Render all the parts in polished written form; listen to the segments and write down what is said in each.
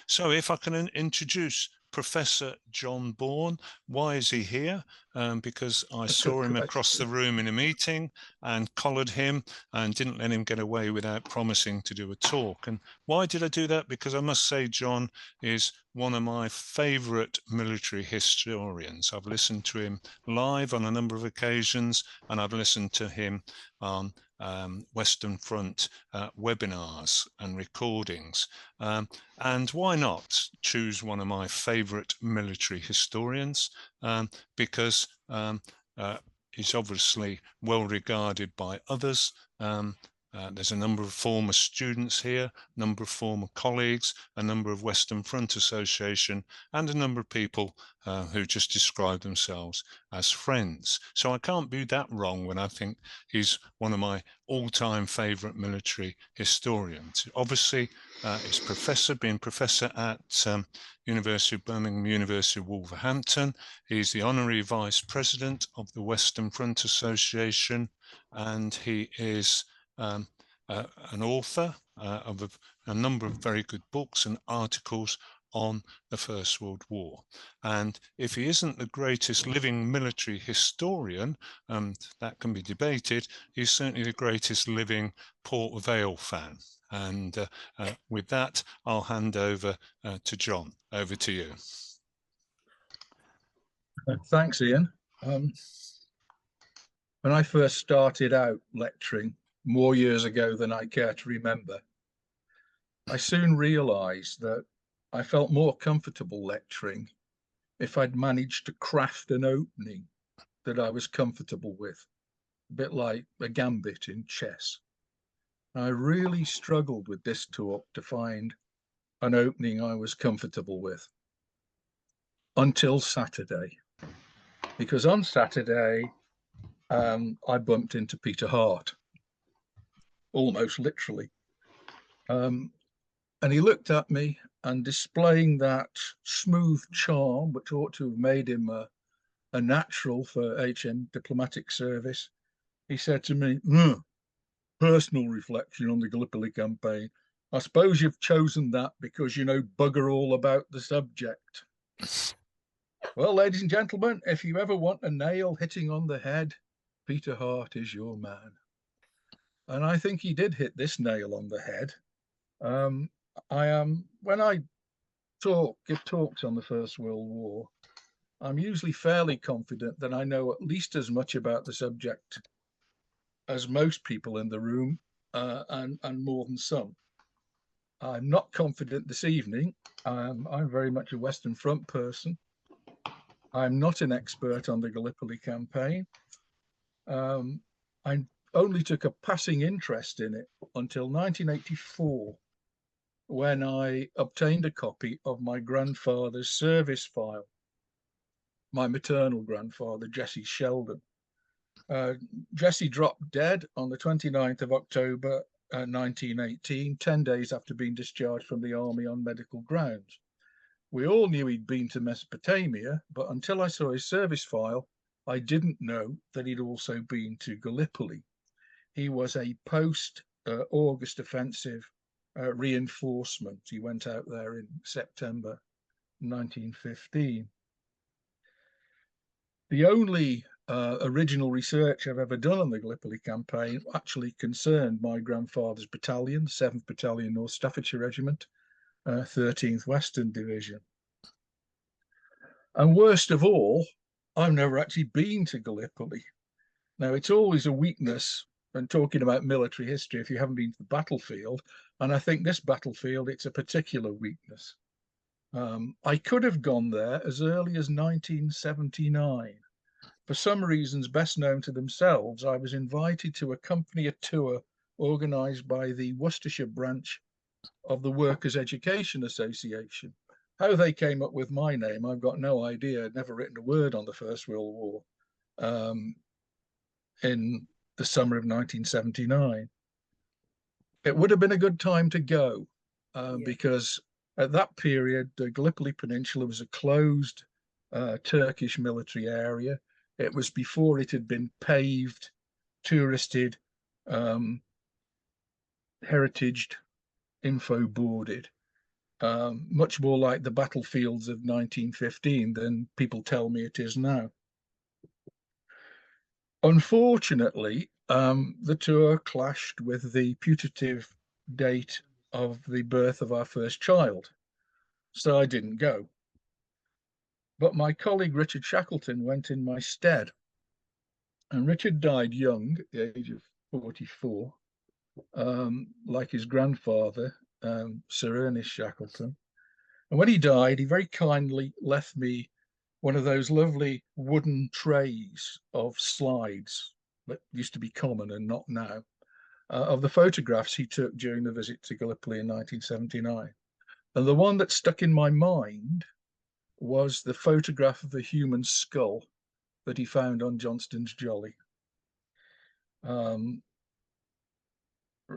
So if I can introduce Professor John Bourne. Why is he here? Because I saw him across the room in a meeting and collared him and didn't let him get away without promising to do a talk. And why did I do that? Because I must say John is one of my favourite military historians. I've listened to him live on a number of occasions, and I've listened to him on Western Front webinars and recordings. And why not choose one of my favourite military historians? Because he's obviously well regarded by others. There's a number of former students here, a number of former colleagues, a number of Western Front Association, and a number of people who just describe themselves as friends. So I can't be that wrong when I think he's one of my all-time favourite military historians. Obviously, he's been professor at University of Birmingham, University of Wolverhampton. He's the Honorary Vice President of the Western Front Association, and he is an author of a number of very good books and articles on the First World War. And if he isn't the greatest living military historian, that can be debated, he's certainly the greatest living Port Vale fan. And with that, I'll hand over to John. Over to you. Thanks, Ian. When I first started out lecturing, more years ago than I care to remember, I soon realised that I felt more comfortable lecturing if I'd managed to craft an opening that I was comfortable with, a bit like a gambit in chess. I really struggled with this talk to find an opening I was comfortable with until Saturday, because on Saturday I bumped into Peter Hart, almost literally. And he looked at me, and displaying that smooth charm, which ought to have made him a natural for HM diplomatic service, he said to me, personal reflection on the Gallipoli campaign. I suppose you've chosen that because you know bugger all about the subject. Well, ladies and gentlemen, if you ever want a nail hitting on the head, Peter Hart is your man. And I think he did hit this nail on the head. When I give talks on the First World War, I'm usually fairly confident that I know at least as much about the subject as most people in the room, and more than some. I'm not confident this evening. I'm very much a Western Front person. I'm not an expert on the Gallipoli campaign. I only took a passing interest in it until 1984, when I obtained a copy of my grandfather's service file, my maternal grandfather, Jesse Sheldon. Jesse dropped dead on the 29th of October 1918, 10 days after being discharged from the army on medical grounds. We all knew he'd been to Mesopotamia, but until I saw his service file, I didn't know that he'd also been to Gallipoli. He was a post-August offensive reinforcement. He went out there in September 1915. The only original research I've ever done on the Gallipoli campaign actually concerned my grandfather's battalion, 7th Battalion North Staffordshire Regiment, 13th Western Division. And worst of all, I've never actually been to Gallipoli. Now, it's always a weakness when talking about military history if you haven't been to the battlefield, and I think this battlefield, it's a particular weakness. I could have gone there as early as 1979. For some reasons best known to themselves, I was invited to accompany a tour organised by the Worcestershire branch of the Workers' Education Association. How they came up with my name, I've got no idea. I'd never written a word on the First World War in the summer of 1979. It would have been a good time to go because at that period, the Gallipoli Peninsula was a closed Turkish military area. It was before it had been paved, touristed, heritaged, info boarded. much more like the battlefields of 1915 than people tell me it is now. Unfortunately, the tour clashed with the putative date of the birth of our first child, so I didn't go. But my colleague Richard Shackleton went in my stead, and Richard died young, at the age of 44, like his grandfather, Sir Ernest Shackleton. And when he died, he very kindly left me one of those lovely wooden trays of slides that used to be common and not now, of the photographs he took during the visit to Gallipoli in 1979. And the one that stuck in my mind was the photograph of a human skull that he found on Johnston's Jolly.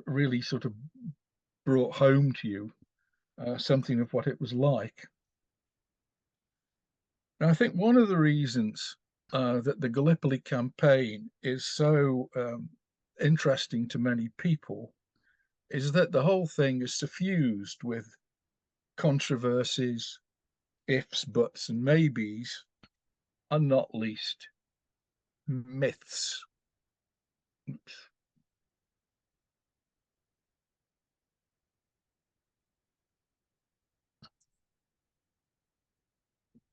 Really sort of brought home to you something of what it was like. And I think one of the reasons that the Gallipoli campaign is so interesting to many people is that the whole thing is suffused with controversies, ifs, buts, and maybes, and not least myths. Oops.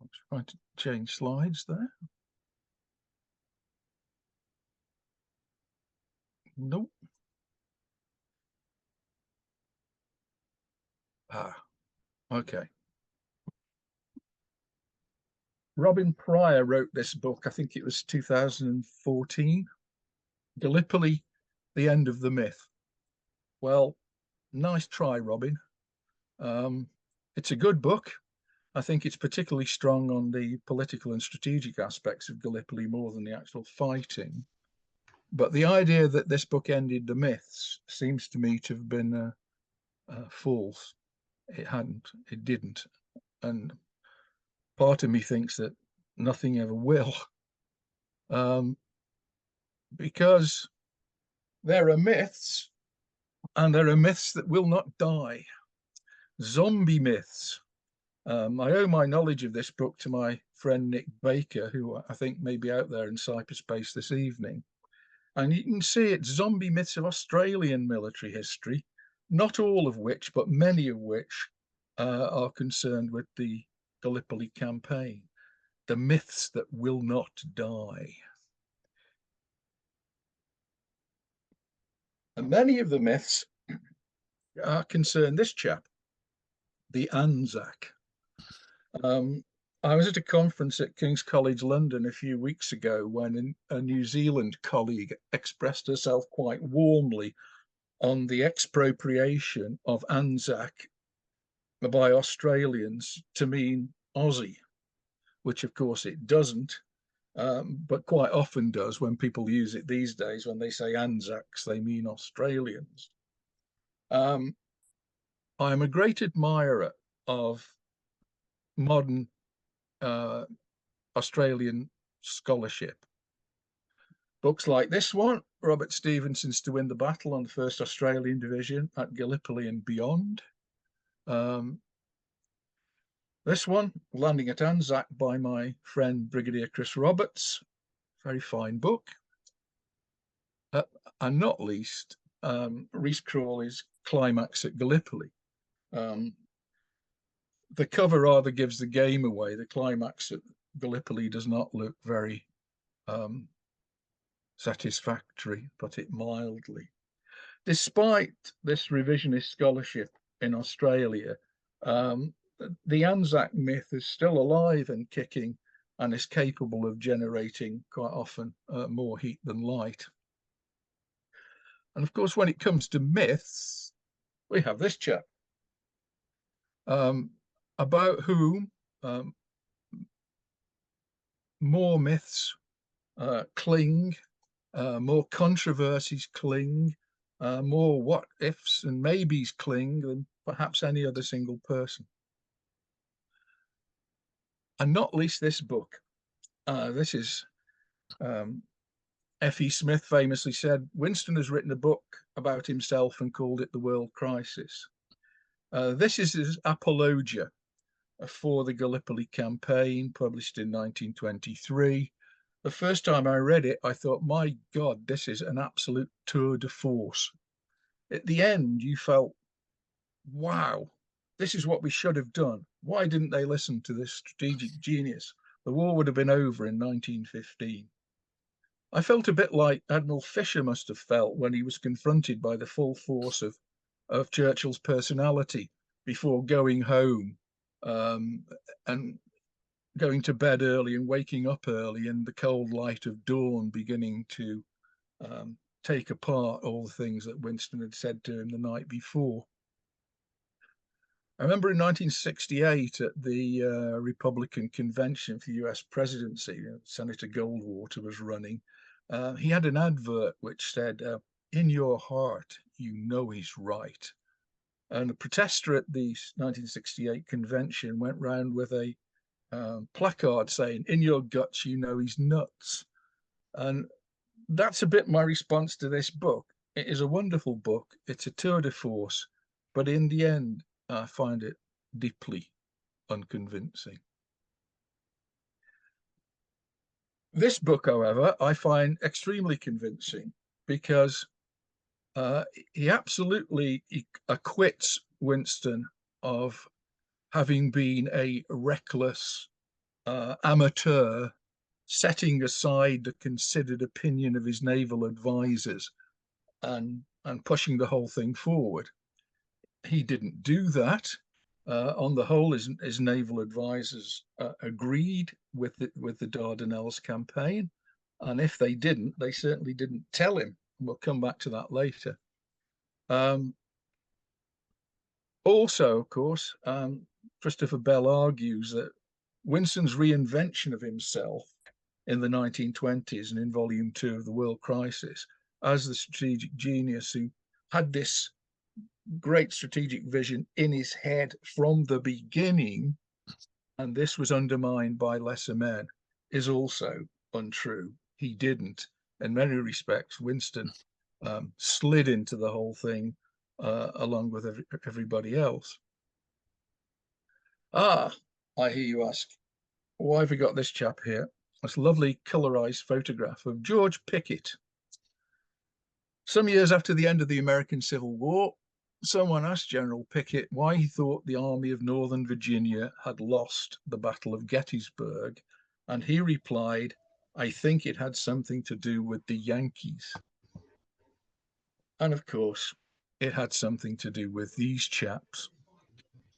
I'm trying to change slides there. Nope. Okay. Robin Pryor wrote this book, I think it was 2014, Gallipoli, The End of the Myth. Well, nice try, Robin. It's a good book. I think it's particularly strong on the political and strategic aspects of Gallipoli more than the actual fighting. But the idea that this book ended the myths seems to me to have been false. It hadn't, it didn't. And part of me thinks that nothing ever will. Because there are myths, and there are myths that will not die. Zombie myths. I owe my knowledge of this book to my friend Nick Baker, who I think may be out there in cyberspace this evening. And you can see it's zombie myths of Australian military history, not all of which, but many of which are concerned with the Gallipoli campaign. The myths that will not die. And many of the myths concern this chap, the Anzac. I was at a conference at King's College London a few weeks ago when a New Zealand colleague expressed herself quite warmly on the expropriation of Anzac by Australians to mean Aussie, which of course it doesn't, but quite often does when people use it these days. When they say Anzacs, they mean Australians. I am a great admirer of modern Australian scholarship. Books like this one, Robert Stevenson's To Win the Battle on the 1st Australian Division at Gallipoli and Beyond. This one, Landing at Anzac by my friend Brigadier Chris Roberts, very fine book. And not least, Rhys Crawley's Climax at Gallipoli. The cover rather gives the game away. The climax at Gallipoli does not look very satisfactory, put it mildly. Despite this revisionist scholarship in Australia, the Anzac myth is still alive and kicking and is capable of generating quite often more heat than light. And of course, when it comes to myths, we have this chap. About whom more myths cling, more controversies cling, more what ifs and maybes cling than perhaps any other single person. And not least this book. This is F.E. Smith famously said, Winston has written a book about himself and called it The World Crisis. This is his apologia for the Gallipoli campaign, published in 1923. The first time I read it, I thought, my God, this is an absolute tour de force. At the end, you felt, wow, this is what we should have done. Why didn't they listen to this strategic genius? The war would have been over in 1915. I felt a bit like Admiral Fisher must have felt when he was confronted by the full force of Churchill's personality before going home and going to bed early and waking up early in the cold light of dawn, beginning to take apart all the things that Winston had said to him the night before. I remember in 1968 at the Republican convention for the US presidency, Senator Goldwater was running. He had an advert which said, in your heart, you know he's right. And a protester at the 1968 convention went round with a placard saying, in your guts, you know he's nuts. And that's a bit my response to this book. It is a wonderful book. It's a tour de force, but in the end, I find it deeply unconvincing. This book, however, I find extremely convincing because he absolutely acquits Winston of having been a reckless amateur, setting aside the considered opinion of his naval advisors and pushing the whole thing forward. He didn't do that. On the whole, his naval advisors agreed with the Dardanelles campaign, and if they didn't, they certainly didn't tell him. We'll come back to that later. Also, of course, Christopher Bell argues that Winston's reinvention of himself in the 1920s and in Volume 2 of The World Crisis as the strategic genius who had this great strategic vision in his head from the beginning, and this was undermined by lesser men, is also untrue. He didn't. In many respects, Winston slid into the whole thing along with everybody else. I hear you ask, why have we got this chap here? This lovely colorized photograph of George Pickett. Some years after the end of the American Civil War, someone asked General Pickett why he thought the Army of Northern Virginia had lost the Battle of Gettysburg, and he replied, I think it had something to do with the Yankees. And of course, it had something to do with these chaps.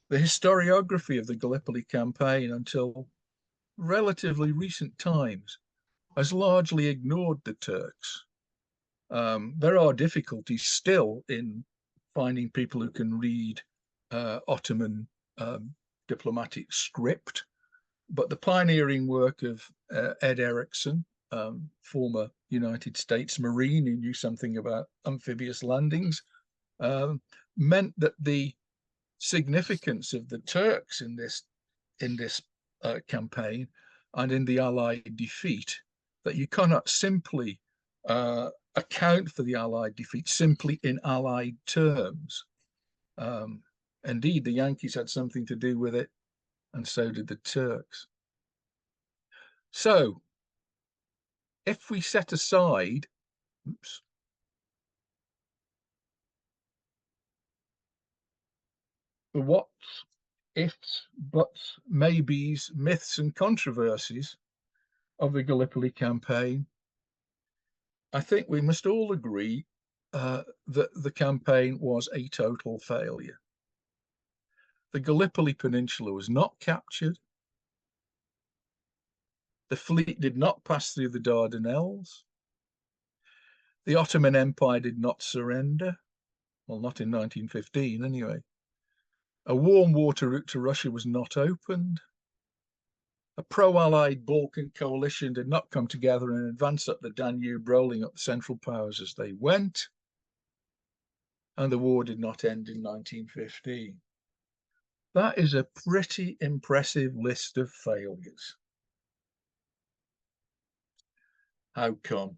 The historiography of the Gallipoli campaign until relatively recent times has largely ignored the Turks. There are difficulties still in finding people who can read Ottoman diplomatic script, but the pioneering work of Ed Erickson, former United States Marine who knew something about amphibious landings, meant that the significance of the Turks in this campaign and in the Allied defeat, that you cannot simply account for the Allied defeat simply in Allied terms. Indeed, the Yankees had something to do with it, and so did the Turks. So, if we set aside, the what's, ifs, buts, maybes, myths, and controversies of the Gallipoli campaign, I think we must all agree that the campaign was a total failure. The Gallipoli Peninsula was not captured. The fleet did not pass through the Dardanelles. The Ottoman Empire did not surrender. Well, not in 1915 anyway. A warm water route to Russia was not opened. A pro-Allied Balkan coalition did not come together and advance up the Danube, rolling up the Central Powers as they went. And the war did not end in 1915. That is a pretty impressive list of failures. How come?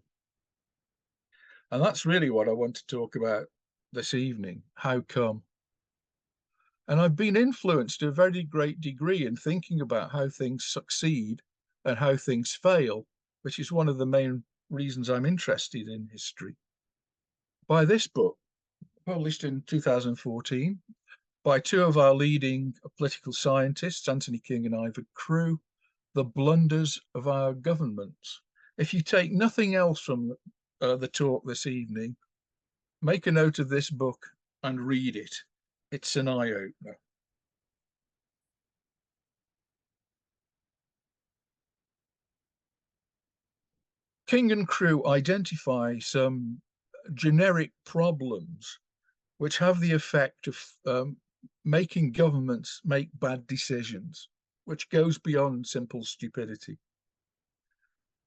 And that's really what I want to talk about this evening. How come? And I've been influenced to a very great degree in thinking about how things succeed and how things fail, which is one of the main reasons I'm interested in history. By this book, published in 2014, by two of our leading political scientists, Anthony King and Ivor Crew, The Blunders of Our Governments. If you take nothing else from the talk this evening, make a note of this book and read it. It's an eye-opener. King and Crew identify some generic problems which have the effect of making governments make bad decisions, which goes beyond simple stupidity.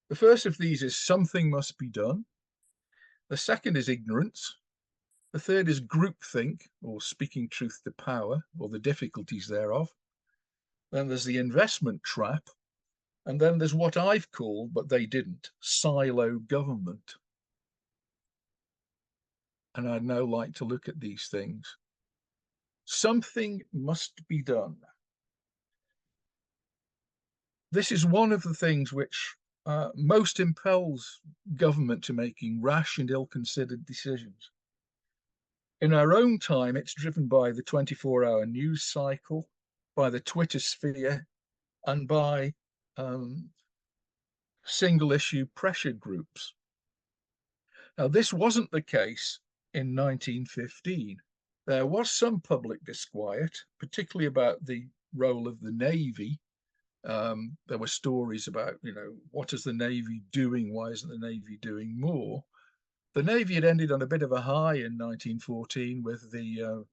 The first of these is something must be done. The second is ignorance. The third is groupthink, or speaking truth to power, or the difficulties thereof. Then there's the investment trap. And then there's what I've called, but they didn't, silo government. And I'd now like to look at these things. Something must be done. This is one of the things which most impels government to making rash and ill-considered decisions. In our own time, it's driven by the 24-hour news cycle, by the Twitter sphere, and by single-issue pressure groups. Now, this wasn't the case in 1915. There was some public disquiet, particularly about the role of the Navy. There were stories about, what is the Navy doing? Why isn't the Navy doing more? The Navy had ended on a bit of a high in 1914 with the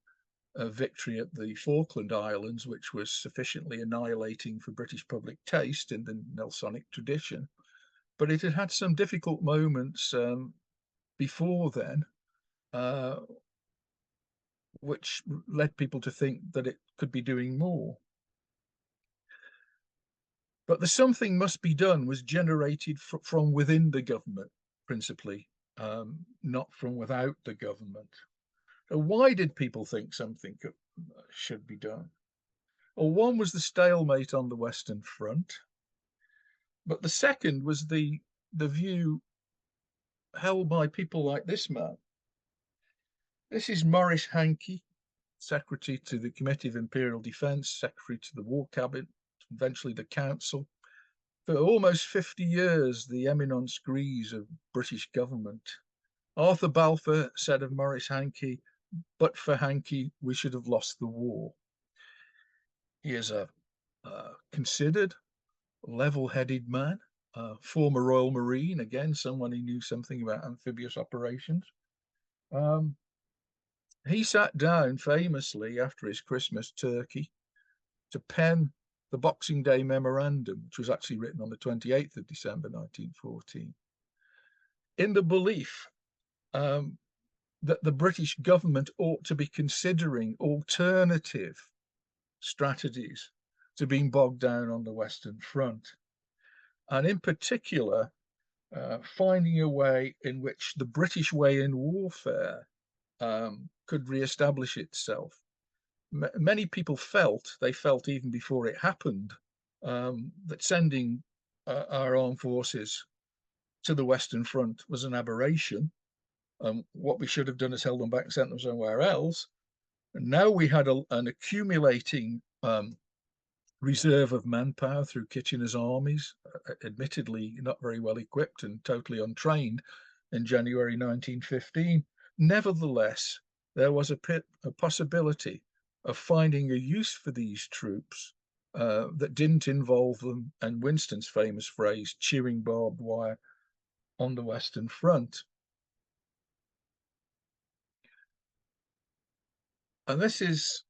victory at the Falkland Islands, which was sufficiently annihilating for British public taste in the Nelsonic tradition. But it had had some difficult moments before then, which led people to think that it could be doing more. But the something must be done was generated from within the government, principally, not from without the government. So why did people think something should be done? Well, one was the stalemate on the Western Front, but the second was the view held by people like this man. This is Maurice Hankey, Secretary to the Committee of Imperial Defence, Secretary to the War Cabinet, eventually the Council. For almost 50 years, the eminence grise of British government. Arthur Balfour said of Maurice Hankey, "But for Hankey, we should have lost the war." He is a considered, level-headed man, former Royal Marine, again, someone who knew something about amphibious operations. He sat down famously after his Christmas turkey to pen the Boxing Day memorandum, which was actually written on the 28th of December 1914, in the belief that the British government ought to be considering alternative strategies to being bogged down on the Western Front. And in particular, finding a way in which the British way in warfare could re-establish itself. Many people felt even before it happened, that sending our armed forces to the Western Front was an aberration. What we should have done is held them back and sent them somewhere else. And now we had an accumulating reserve of manpower through Kitchener's armies, admittedly not very well equipped and totally untrained in January 1915. Nevertheless, there was a possibility of finding a use for these troops that didn't involve them, and Winston's famous phrase, chewing barbed wire on the Western Front. And this is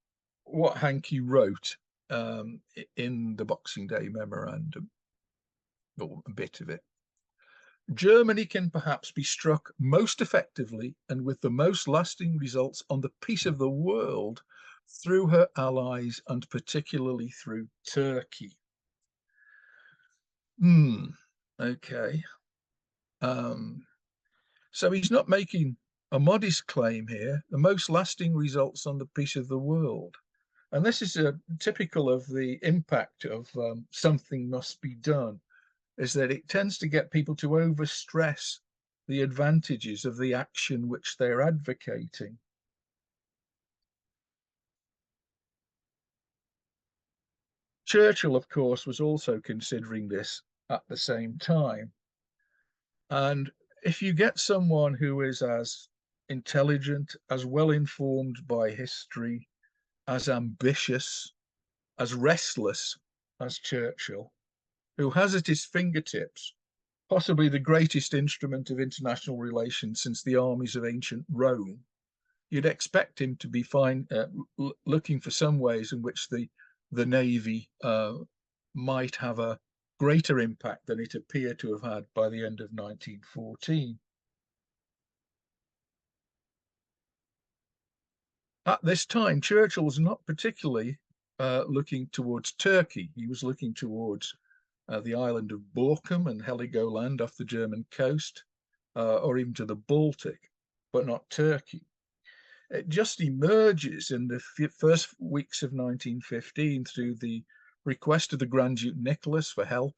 what Hankey wrote in the Boxing Day memorandum, or a bit of it. Germany can perhaps be struck most effectively and with the most lasting results on the peace of the world through her allies, and particularly through Turkey. Okay. So he's not making a modest claim here, the most lasting results on the peace of the world. And this is typical of the impact of something must be done, is that it tends to get people to overstress the advantages of the action which they're advocating. Churchill, of course, was also considering this at the same time. And if you get someone who is as intelligent, as well informed by history, as ambitious, as restless as Churchill, who has at his fingertips possibly the greatest instrument of international relations since the armies of ancient Rome, you'd expect him to be looking for some ways in which the Navy might have a greater impact than it appeared to have had by the end of 1914. At this time, Churchill was not particularly looking towards Turkey. He was looking towards the island of Borkum and Heligoland off the German coast, or even to the Baltic, but not Turkey. It just emerges in the first weeks of 1915 through the request of the Grand Duke Nicholas for help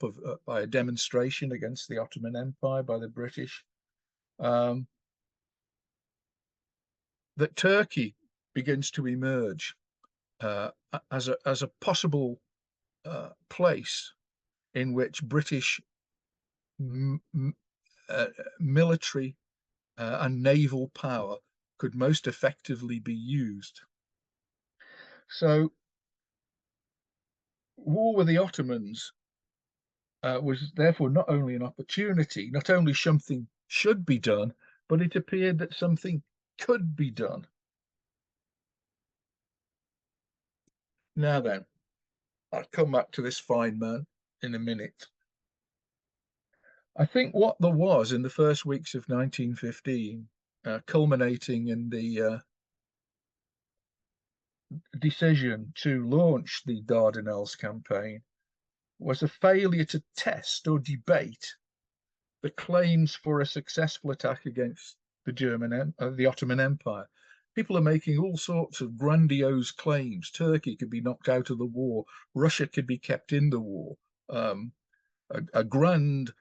by a demonstration against the Ottoman Empire by the British, that Turkey begins to emerge as a possible place in which British military and naval power could most effectively be used. So war with the Ottomans was therefore not only an opportunity, not only something should be done, but it appeared that something could be done. Now then, I'll come back to this fine man in a minute. I think what there was in the first weeks of 1915, culminating in the decision to launch the Dardanelles campaign, was a failure to test or debate the claims for a successful attack against the Ottoman Empire. People are making all sorts of grandiose claims. Turkey could be knocked out of the war. Russia could be kept in the war. A grand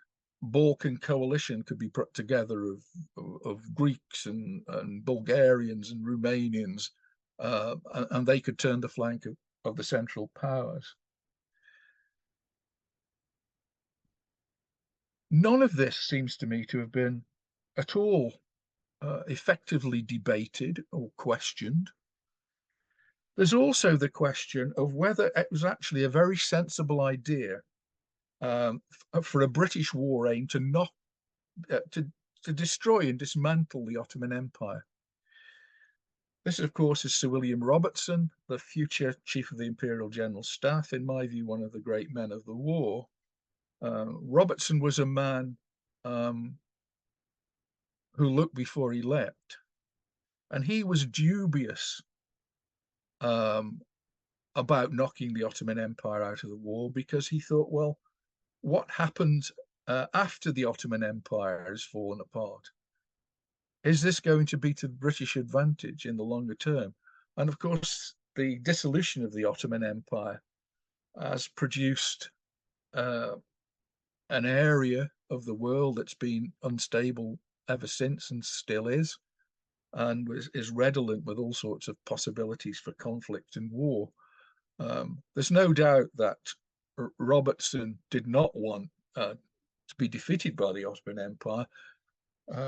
Balkan coalition could be put together of Greeks and Bulgarians and Romanians, and they could turn the flank of the Central Powers. None of this seems to me to have been at all effectively debated or questioned. There's also the question of whether it was actually a very sensible idea for a British war aim to destroy and dismantle the Ottoman Empire. This, of course, is Sir William Robertson, the future Chief of the Imperial General Staff, in my view, one of the great men of the war. Robertson was a man who looked before he leapt, and he was dubious about knocking the Ottoman Empire out of the war, because he thought, well, what happens after the Ottoman Empire has fallen apart? Is this going to be to the British advantage in the longer term? And of course, the dissolution of the Ottoman Empire has produced an area of the world that's been unstable ever since, and still is, and is redolent with all sorts of possibilities for conflict and war. There's no doubt that Robertson did not want to be defeated by the Ottoman Empire,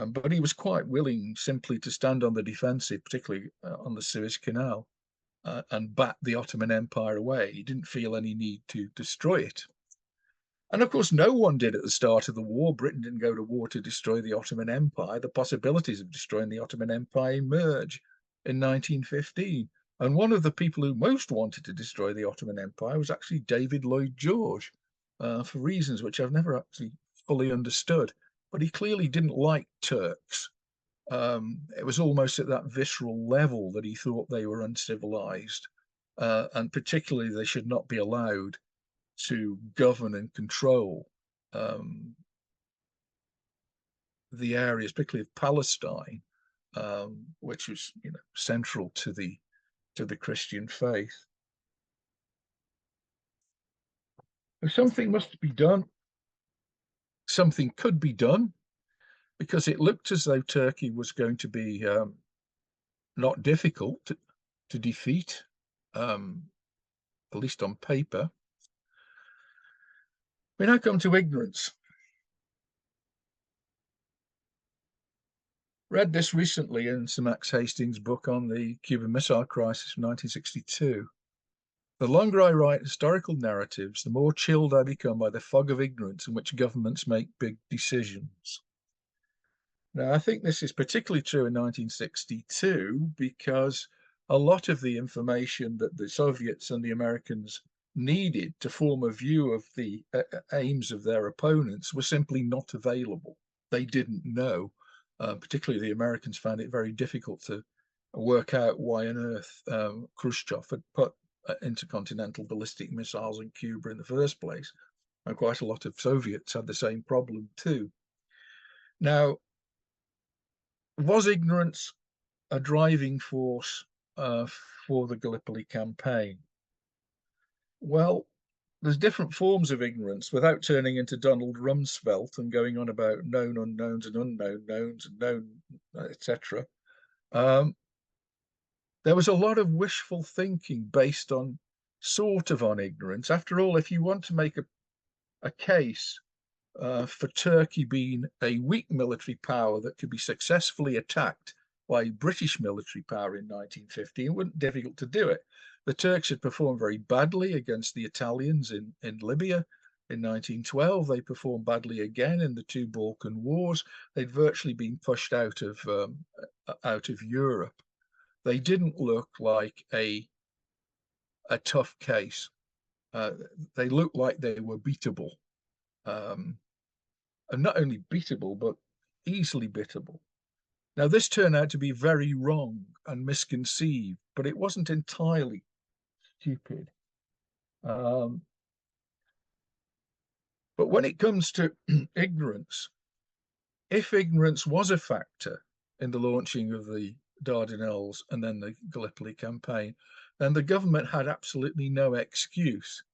but he was quite willing simply to stand on the defensive, particularly on the Suez Canal, and bat the Ottoman Empire away. He didn't feel any need to destroy it. And of course, no one did at the start of the war. Britain didn't go to war to destroy the Ottoman Empire. The possibilities of destroying the Ottoman Empire emerge in 1915. And one of the people who most wanted to destroy the Ottoman Empire was actually David Lloyd George, for reasons which I've never actually fully understood. But he clearly didn't like Turks. It was almost at that visceral level that he thought they were uncivilized, and particularly they should not be allowed to govern and control the areas, particularly of Palestine, which was, central to the Christian faith. Something must be done. Something could be done, because it looked as though Turkey was going to be not difficult to defeat, at least on paper. We now come to ignorance. Read this recently in Sir Max Hastings' book on the Cuban Missile Crisis of 1962. The longer I write historical narratives, the more chilled I become by the fog of ignorance in which governments make big decisions. Now, I think this is particularly true in 1962 because a lot of the information that the Soviets and the Americans needed to form a view of the aims of their opponents was simply not available. They didn't know. Particularly the Americans found it very difficult to work out why on earth Khrushchev had put intercontinental ballistic missiles in Cuba in the first place. And quite a lot of Soviets had the same problem too. Now, was ignorance a driving force for the Gallipoli campaign? Well, there's different forms of ignorance without turning into Donald Rumsfeld and going on about known unknowns and unknown knowns and known, etc. There was a lot of wishful thinking based on on ignorance. After all, if you want to make a case for Turkey being a weak military power that could be successfully attacked by British military power in 1950, it wasn't difficult to do it. The Turks had performed very badly against the Italians in Libya in 1912. They performed badly again in the two Balkan Wars. They'd virtually been pushed out of Europe. They didn't look like a tough case. They looked like they were beatable. And not only beatable, but easily beatable. Now, this turned out to be very wrong and misconceived, but it wasn't entirely stupid. But when it comes to ignorance, if ignorance was a factor in the launching of the Dardanelles and then the Gallipoli campaign, then the government had absolutely no excuse,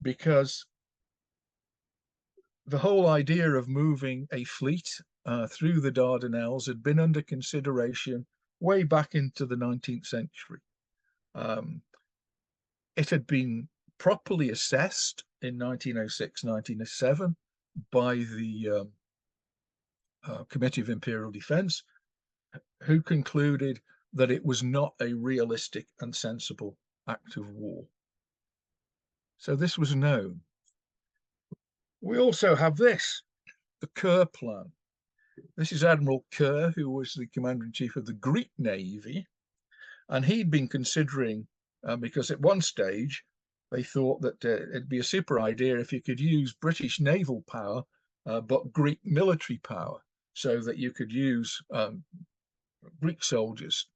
because the whole idea of moving a fleet through the Dardanelles had been under consideration way back into the 19th century. It had been properly assessed in 1906, 1907 by the Committee of Imperial Defence, who concluded that it was not a realistic and sensible act of war. So this was known. We also have this, the Kerr Plan. This is Admiral Kerr, who was the Commander-in-Chief of the Greek Navy, and he'd been considering, because at one stage they thought that it'd be a super idea if you could use British naval power, but Greek military power, so that you could use Greek soldiers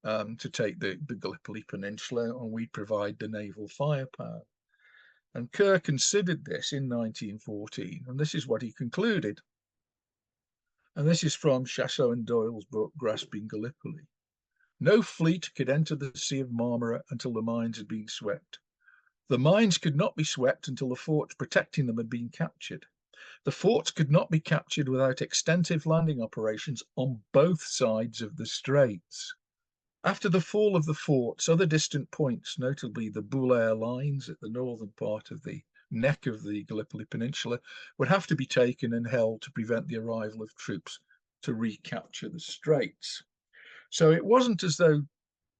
to take the Gallipoli Peninsula, and we'd provide the naval firepower. And Kerr considered this in 1914, and this is what he concluded. And this is from Chasseau and Doyle's book, Grasping Gallipoli. No fleet could enter the Sea of Marmara until the mines had been swept. The mines could not be swept until the forts protecting them had been captured. The forts could not be captured without extensive landing operations on both sides of the straits. After the fall of the forts, other distant points, notably the Boulair lines at the northern part of the neck of the Gallipoli Peninsula, would have to be taken and held to prevent the arrival of troops to recapture the straits. So it wasn't as though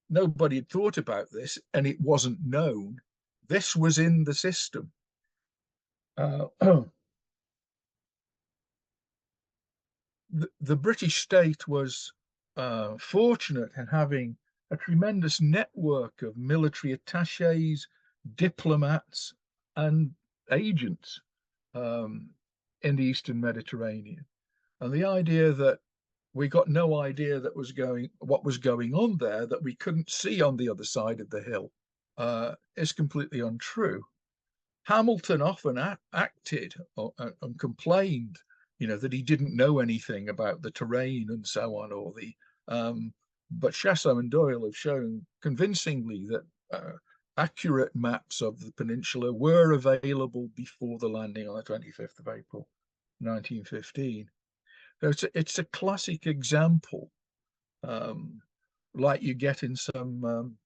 nobody had thought about this and it wasn't known. This was in the system. The British state was fortunate in having a tremendous network of military attaches, diplomats, and agents in the Eastern Mediterranean. And the idea that we got no idea that what was going on there, that we couldn't see on the other side of the hill, is completely untrue. Hamilton often acted and complained, that he didn't know anything about the terrain and so on, or but Chasseau and Doyle have shown convincingly that accurate maps of the peninsula were available before the landing on the 25th of April, 1915. So it's a classic example, like you get in some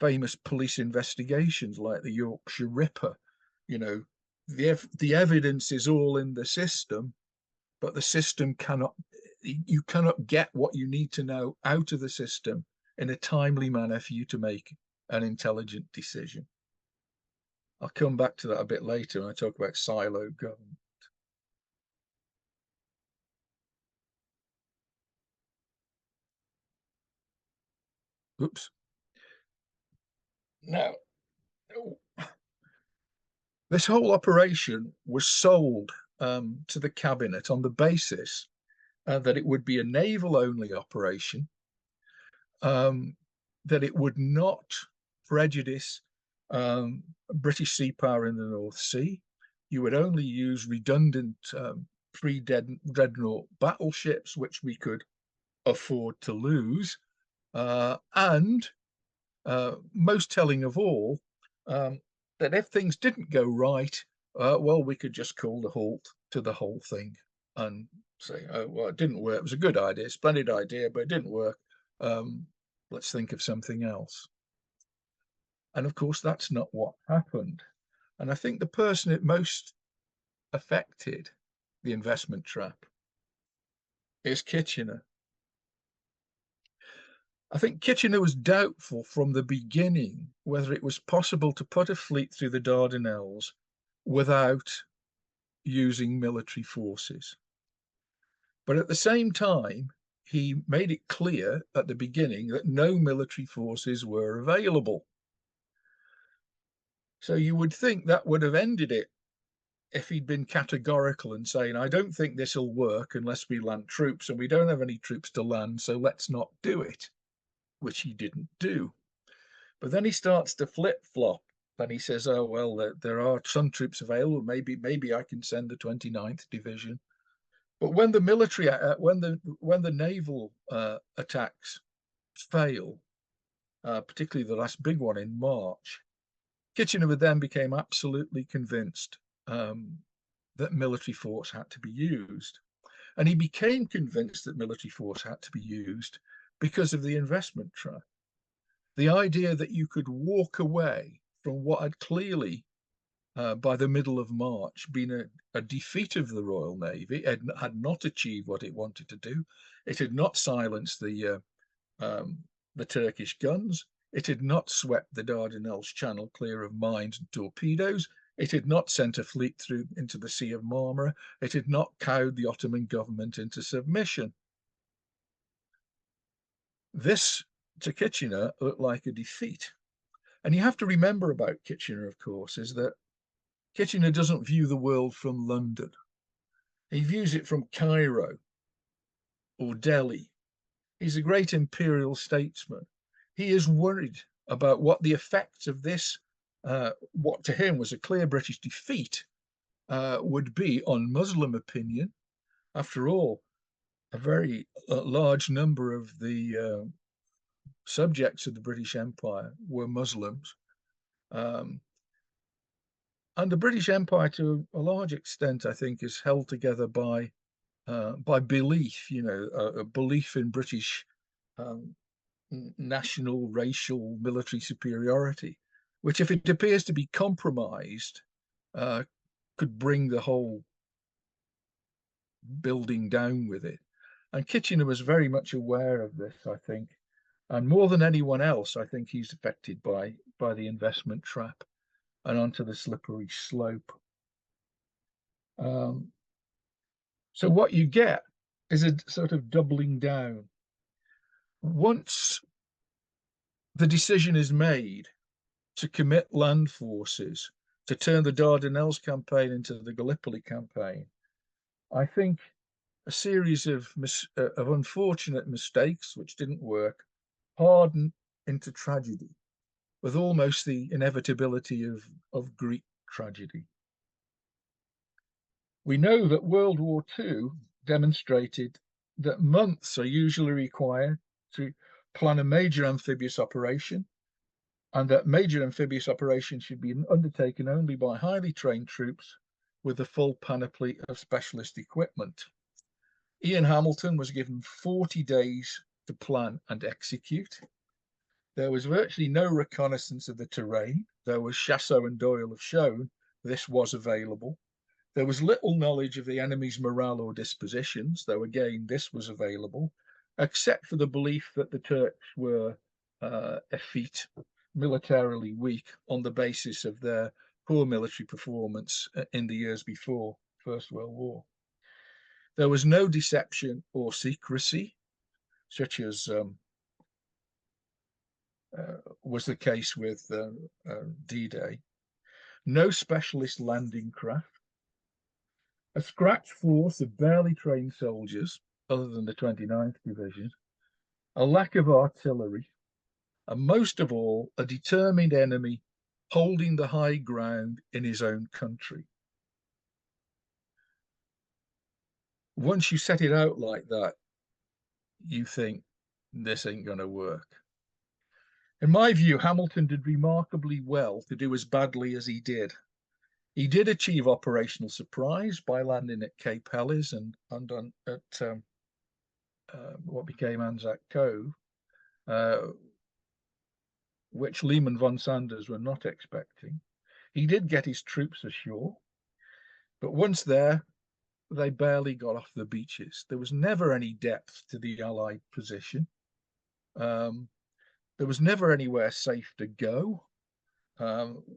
famous police investigations, like the Yorkshire Ripper. You know, the evidence is all in the system, but the system you cannot get what you need to know out of the system in a timely manner for you to make an intelligent decision. I'll come back to that a bit later when I talk about silo government. Oops. Now, this whole operation was sold to the cabinet on the basis that it would be a naval-only operation, that it would not prejudice British sea power in the North Sea. You would only use redundant pre-dreadnought battleships, which we could afford to lose. And most telling of all, that if things didn't go right, well, we could just call the halt to the whole thing and say, oh, well, it didn't work. It was a good idea, splendid idea, but it didn't work. Let's think of something else. And of course, that's not what happened. And I think the person it most affected, the investment trap, is Kitchener. I think Kitchener was doubtful from the beginning whether it was possible to put a fleet through the Dardanelles without using military forces. But at the same time, he made it clear at the beginning that no military forces were available. So you would think that would have ended it if he'd been categorical and saying, I don't think this will work unless we land troops, and we don't have any troops to land, so let's not do it, which he didn't do. But then he starts to flip-flop, and he says, oh, well, there are some troops available. Maybe I can send the 29th Division. But when the military, when the naval attacks fail, particularly the last big one in March, Kitchener then became absolutely convinced that military force had to be used. And he became convinced that military force had to be used because of the investment trap. The idea that you could walk away from what had clearly, by the middle of March, been a defeat of the Royal Navy. It had not achieved what it wanted to do. It had not silenced the Turkish guns. It had not swept the Dardanelles Channel clear of mines and torpedoes. It had not sent a fleet through into the Sea of Marmara. It had not cowed the Ottoman government into submission. This, to Kitchener, looked like a defeat. And you have to remember about Kitchener, of course, is that Kitchener doesn't view the world from London. He views it from Cairo or Delhi. He's a great imperial statesman. He is worried about what the effects of this, what to him was a clear British defeat, would be on Muslim opinion. After all, a very large number of the subjects of the British Empire were Muslims. And the British Empire, to a large extent, I think, is held together by belief, a belief in British national, racial, military superiority, which, if it appears to be compromised, could bring the whole building down with it. And Kitchener was very much aware of this, I think. And more than anyone else, I think he's affected by the investment trap and onto the slippery slope. So what you get is a sort of doubling down. Once the decision is made to commit land forces to turn the Dardanelles campaign into the Gallipoli campaign, I think a series of unfortunate mistakes which didn't work hardened into tragedy, with almost the inevitability of Greek tragedy. We know that World War II demonstrated that months are usually required to plan a major amphibious operation, and that major amphibious operations should be undertaken only by highly trained troops with a full panoply of specialist equipment. Ian Hamilton was given 40 days to plan and execute. There was virtually no reconnaissance of the terrain, though as Chasseau and Doyle have shown, this was available. There was little knowledge of the enemy's morale or dispositions, though again this was available, except for the belief that the Turks were effete, militarily weak, on the basis of their poor military performance in the years before First World War. There was no deception or secrecy, such as was the case with D-Day. No specialist landing craft. A scratch force of barely trained soldiers, other than the 29th Division. A lack of artillery. And most of all, a determined enemy holding the high ground in his own country. Once you set it out like that, you think, this ain't going to work. In my view, Hamilton did remarkably well to do as badly as he did. He did achieve operational surprise by landing at Cape Helles and at what became Anzac Cove, which Lehman von Sanders were not expecting. He did get his troops ashore, but once there, they barely got off the beaches. There was never any depth to the Allied position. There was never anywhere safe to go.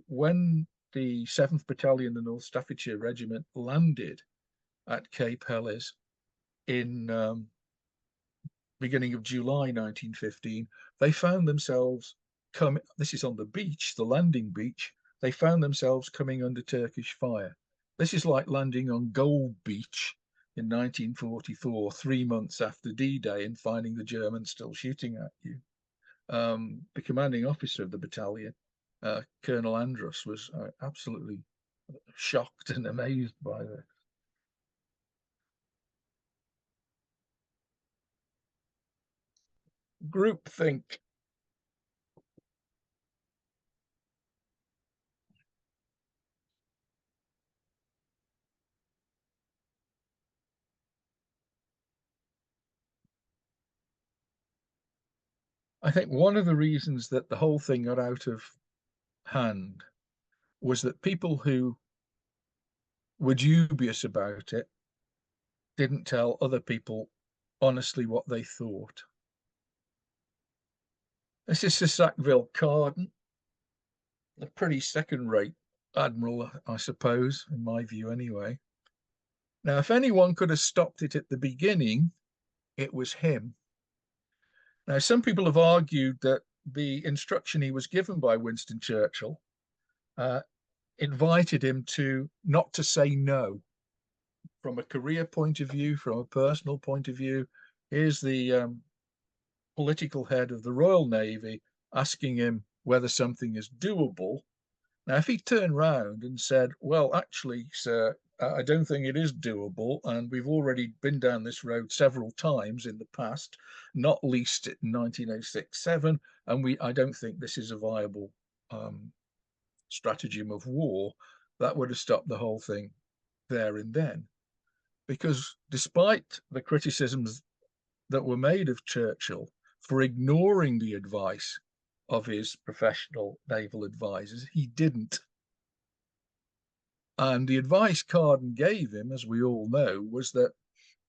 When the 7th Battalion, the North Staffordshire Regiment, landed at Cape Helles in beginning of July 1915, they found themselves coming, this is on the beach, the landing beach, they found themselves coming under Turkish fire. This is like landing on Gold Beach in 1944, 3 months after D-Day, and finding the Germans still shooting at you. The commanding officer of the battalion, Colonel Andrus, was absolutely shocked and amazed by this. Groupthink. I think one of the reasons that the whole thing got out of hand was that people who were dubious about it didn't tell other people honestly what they thought. This is Sir Sackville Carden, a pretty second-rate admiral, I suppose, in my view anyway. Now, if anyone could have stopped it at the beginning, it was him. Now, some people have argued that the instruction he was given by Winston Churchill invited him to not to say no. From a career point of view, from a personal point of view, here's the political head of the Royal Navy asking him whether something is doable. Now, if he turned round and said, well, actually, sir, I don't think it is doable, and we've already been down this road several times in the past, not least in 1906-07, and I don't think this is a viable stratagem of war, that would have stopped the whole thing there and then. Because despite the criticisms that were made of Churchill for ignoring the advice of his professional naval advisors, he didn't. And the advice Carden gave him, as we all know, was that,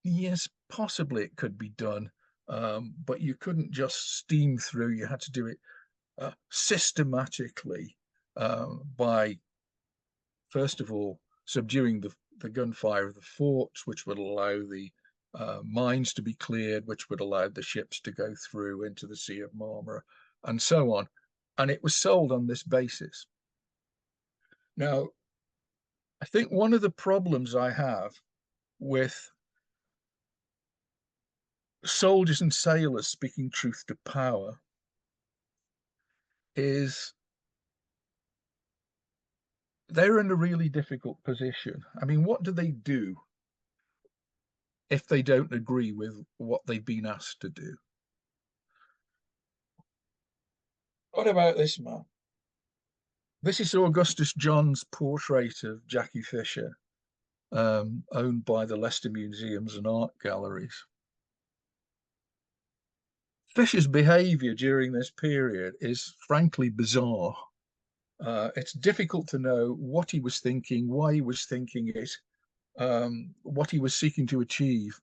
yes, possibly it could be done, but you couldn't just steam through. You had to do it systematically by, first of all, subduing the gunfire of the forts, which would allow the mines to be cleared, which would allow the ships to go through into the Sea of Marmara, and so on. And it was sold on this basis. Now, I think one of the problems I have with soldiers and sailors speaking truth to power is they're in a really difficult position. I mean, what do they do if they don't agree with what they've been asked to do? What about this man? This is Augustus John's portrait of Jackie Fisher, owned by the Leicester Museums and Art Galleries. Fisher's behaviour during this period is frankly bizarre. It's difficult to know what he was thinking, why he was thinking it, what he was seeking to achieve,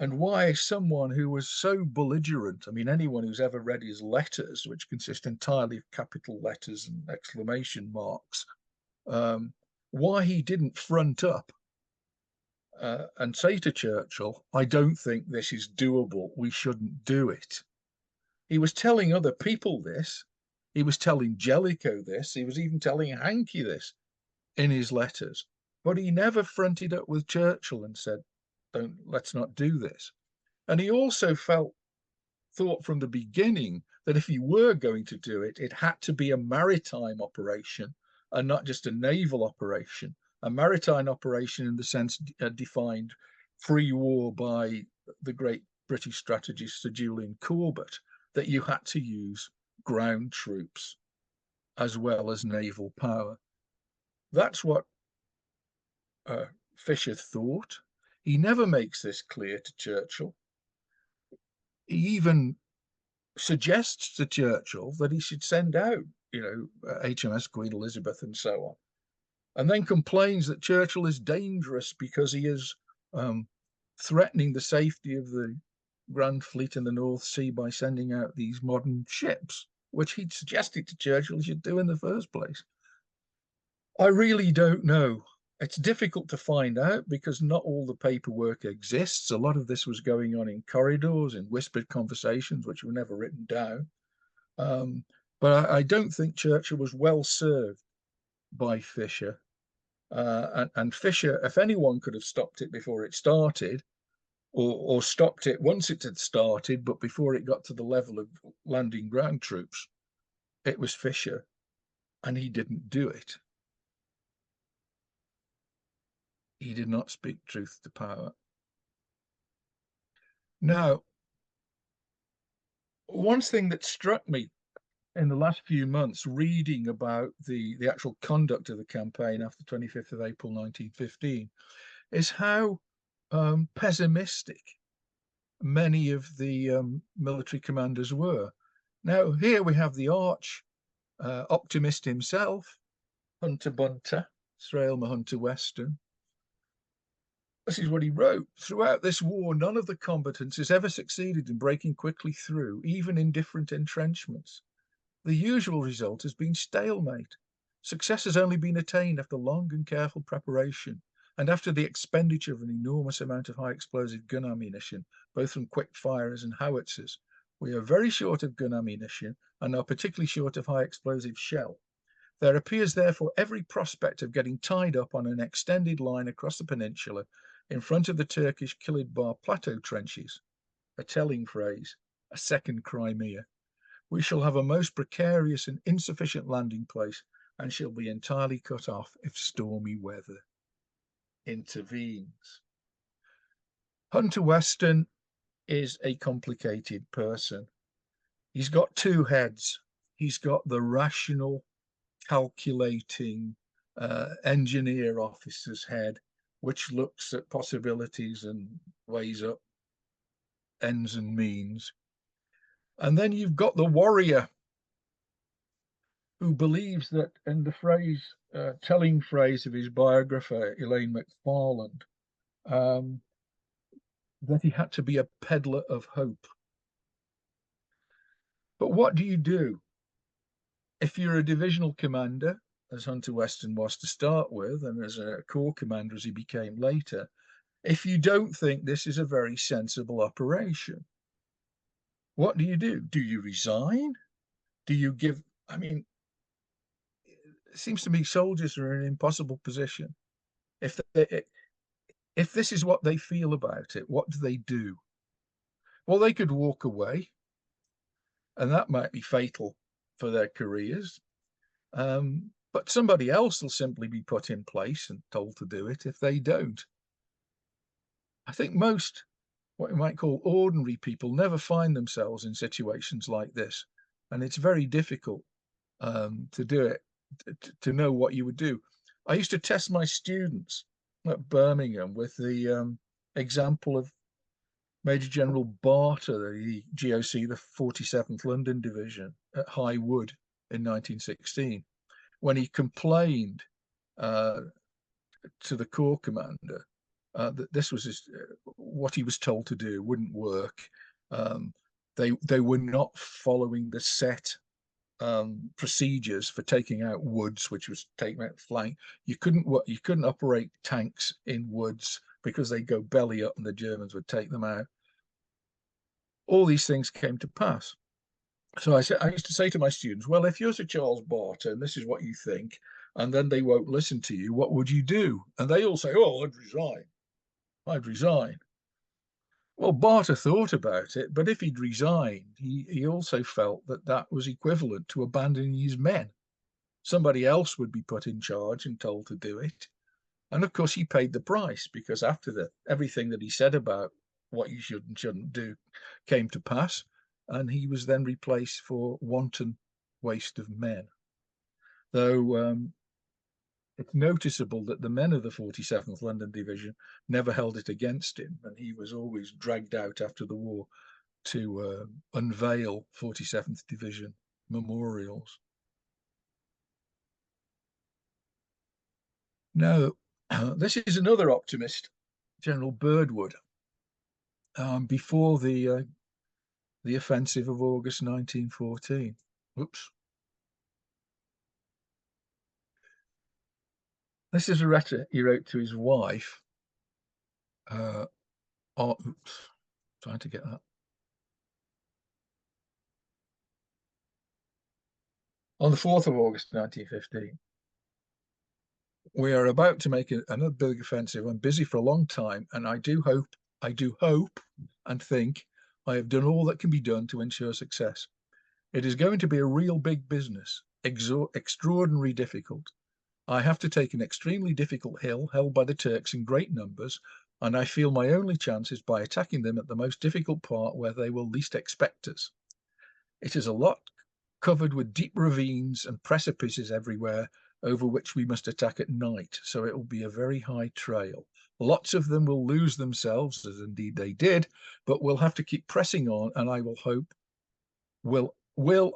and why someone who was so belligerent, I mean, anyone who's ever read his letters, which consist entirely of capital letters and exclamation marks, why he didn't front up and say to Churchill, I don't think this is doable, we shouldn't do it. He was telling other people this. He was telling Jellicoe this. He was even telling Hankey this in his letters. But he never fronted up with Churchill and said, let's not do this. And he also thought from the beginning that if he were going to do it, it had to be a maritime operation and not just a naval operation. A maritime operation in the sense defined free war by the great British strategist Sir Julian Corbett, that you had to use ground troops as well as naval power. That's what Fisher thought. He never makes this clear to Churchill. He even suggests to Churchill that he should send out, HMS Queen Elizabeth and so on, and then complains that Churchill is dangerous because he is threatening the safety of the Grand Fleet in the North Sea by sending out these modern ships, which he'd suggested to Churchill he should do in the first place. I really don't know. It's difficult to find out because not all the paperwork exists. A lot of this was going on in corridors, in whispered conversations, which were never written down. But I don't think Churchill was well served by Fisher. And Fisher, if anyone could have stopped it before it started, or stopped it once it had started, but before it got to the level of landing ground troops, it was Fisher, and he didn't do it. He did not speak truth to power. Now, one thing that struck me in the last few months, reading about the actual conduct of the campaign after 25th of April 1915, is how pessimistic many of the military commanders were. Now, here we have the arch optimist himself, Hunter Bunter, Sir Aylmer Hunter Weston. This is what he wrote. Throughout this war, none of the combatants has ever succeeded in breaking quickly through, even in different entrenchments. The usual result has been stalemate. Success has only been attained after long and careful preparation, and after the expenditure of an enormous amount of high explosive gun ammunition, both from quick firers and howitzers. We are very short of gun ammunition and are particularly short of high explosive shell. There appears therefore every prospect of getting tied up on an extended line across the peninsula in front of the Turkish Kilid Bar plateau trenches, a telling phrase, a second Crimea. We shall have a most precarious and insufficient landing place and shall be entirely cut off if stormy weather intervenes. Hunter Weston is a complicated person. He's got two heads. He's got the rational, calculating engineer officer's head, which looks at possibilities and weighs up ends and means. And then you've got the warrior who believes that, in the phrase, telling phrase of his biographer, Elaine McFarland, that he had to be a peddler of hope. But what do you do if you're a divisional commander, as Hunter Weston was to start with, and as a corps commander as he became later, if you don't think this is a very sensible operation? What do you do? Do you resign? Do you give, I mean, it seems to me soldiers are in an impossible position. If this is what they feel about it, what do they do? Well, they could walk away, and that might be fatal for their careers. But somebody else will simply be put in place and told to do it if they don't. I think most, what you might call ordinary people, never find themselves in situations like this. And it's very difficult to do it to know what you would do. I used to test my students at Birmingham with the example of Major General Barter, the GOC, the 47th London Division at High Wood in 1916, when he complained to the Corps commander that this was what he was told to do wouldn't work. They were not following the set procedures for taking out woods, which was taking out flank. You couldn't operate tanks in woods because they'd go belly up and the Germans would take them out. All these things came to pass. So I used to say to my students, well, if you're Sir Charles Barter and this is what you think, and then they won't listen to you, what would you do? And they all say, oh, I'd resign. I'd resign. Well, Barter thought about it, but if he'd resigned, he also felt that that was equivalent to abandoning his men. Somebody else would be put in charge and told to do it. And of course, he paid the price, because after everything that he said about what you should and shouldn't do came to pass, and he was then replaced for wanton waste of men. Though it's noticeable that the men of the 47th London Division never held it against him, and he was always dragged out after the war to unveil 47th Division memorials. Now, this is another optimist, General Birdwood, before the offensive of August 1914. Oops. This is a letter he wrote to his wife. Oops, trying to get that. On the 4th of August 1915. We are about to make another big offensive. I'm busy for a long time, and I do hope and think I have done all that can be done to ensure success. It is going to be a real big business, extraordinarily difficult. I have to take an extremely difficult hill held by the Turks in great numbers, and I feel my only chance is by attacking them at the most difficult part where they will least expect us. It is a lot covered with deep ravines and precipices everywhere, over which we must attack at night, so it will be a very high trail. Lots of them will lose themselves, as indeed they did, but we'll have to keep pressing on, and I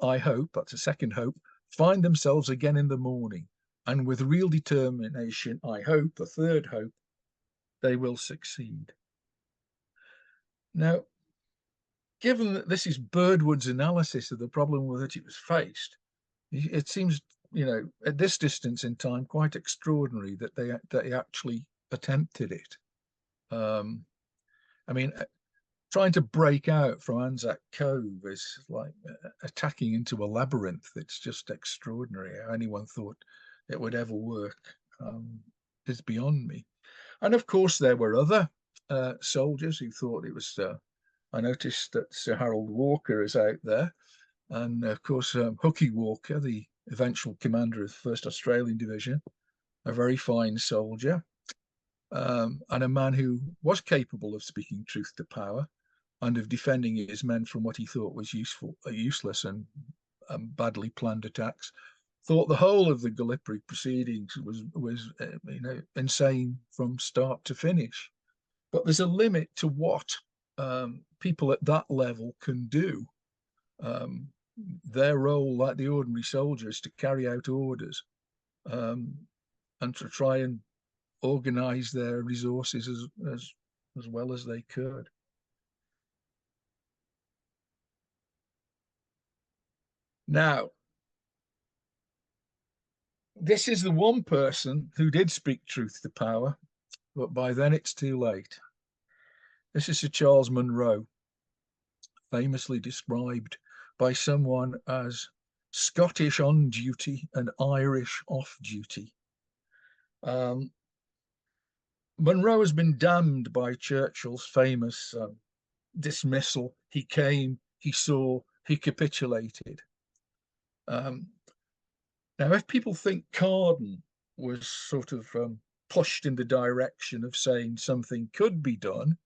I hope, that's a second hope, find themselves again in the morning. And with real determination, I hope, the third hope, they will succeed. Now, given that this is Birdwood's analysis of the problem with which it was faced, it seems, at this distance in time, quite extraordinary that they actually attempted it. Trying to break out from Anzac Cove is like attacking into a labyrinth. It's just extraordinary how anyone thought it would ever work. It's beyond me. And of course, there were other soldiers who thought it was. I noticed that Sir Harold Walker is out there, and of course, Hookie Walker, the eventual commander of the 1st Australian Division, a very fine soldier, and a man who was capable of speaking truth to power and of defending his men from what he thought was useless and badly planned attacks. Thought the whole of the Gallipoli proceedings was insane from start to finish. But there's a limit to what people at that level can do. Their role, like the ordinary soldier, is to carry out orders and to try and organize their resources as well as they could. Now, this is the one person who did speak truth to power, but by then it's too late. This is Sir Charles Munro, famously described by someone as Scottish on duty and Irish off duty. Munro has been damned by Churchill's famous dismissal. He came, he saw, he capitulated. Now, if people think Carden was sort of pushed in the direction of saying something could be done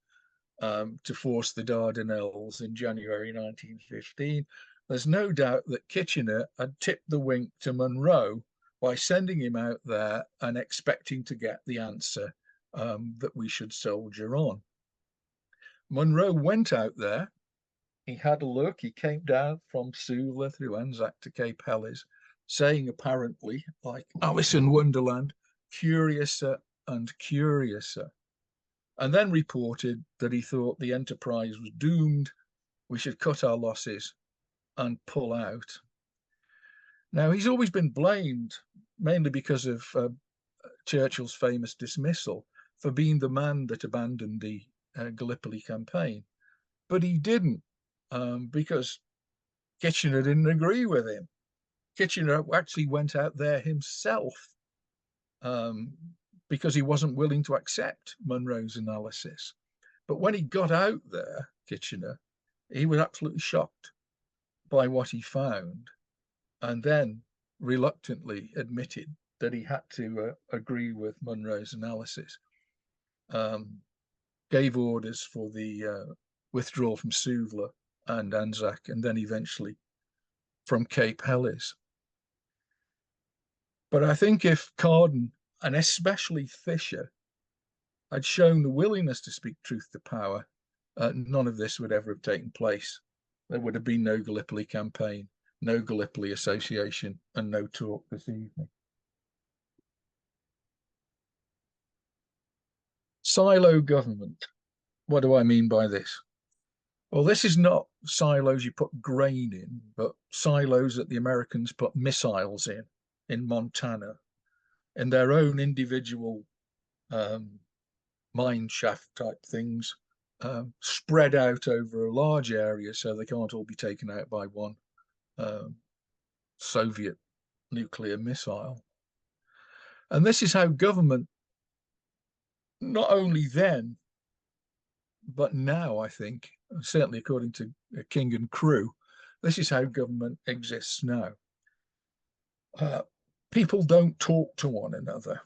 to force the Dardanelles in January 1915, there's no doubt that Kitchener had tipped the wink to Munro by sending him out there and expecting to get the answer that we should soldier on. Monro went out there. He had a look. He came down from Suvla through Anzac to Cape Helles, saying apparently, like Alice in Wonderland, curiouser and curiouser, and then reported that he thought the enterprise was doomed. We should cut our losses and pull out. Now, he's always been blamed, mainly because of Churchill's famous dismissal, for being the man that abandoned the Gallipoli campaign. But he didn't, because Kitchener didn't agree with him. Kitchener actually went out there himself because he wasn't willing to accept Monro's analysis. But when he got out there, Kitchener, he was absolutely shocked by what he found, and then reluctantly admitted that he had to agree with Monro's analysis. Gave orders for the withdrawal from Suvla and Anzac, and then eventually from Cape Helles. But I think if Carden, and especially Fisher, had shown the willingness to speak truth to power, none of this would ever have taken place. There would have been no Gallipoli campaign, no Gallipoli Association, and no talk this evening. Silo government. What do I mean by this? Well, this is not silos you put grain in, but silos that the Americans put missiles in Montana, in their own individual mine shaft type things, spread out over a large area so they can't all be taken out by one Soviet nuclear missile. And this is how government, not only then, but now, I think, certainly according to King and crew, this is how government exists now. People don't talk to one another.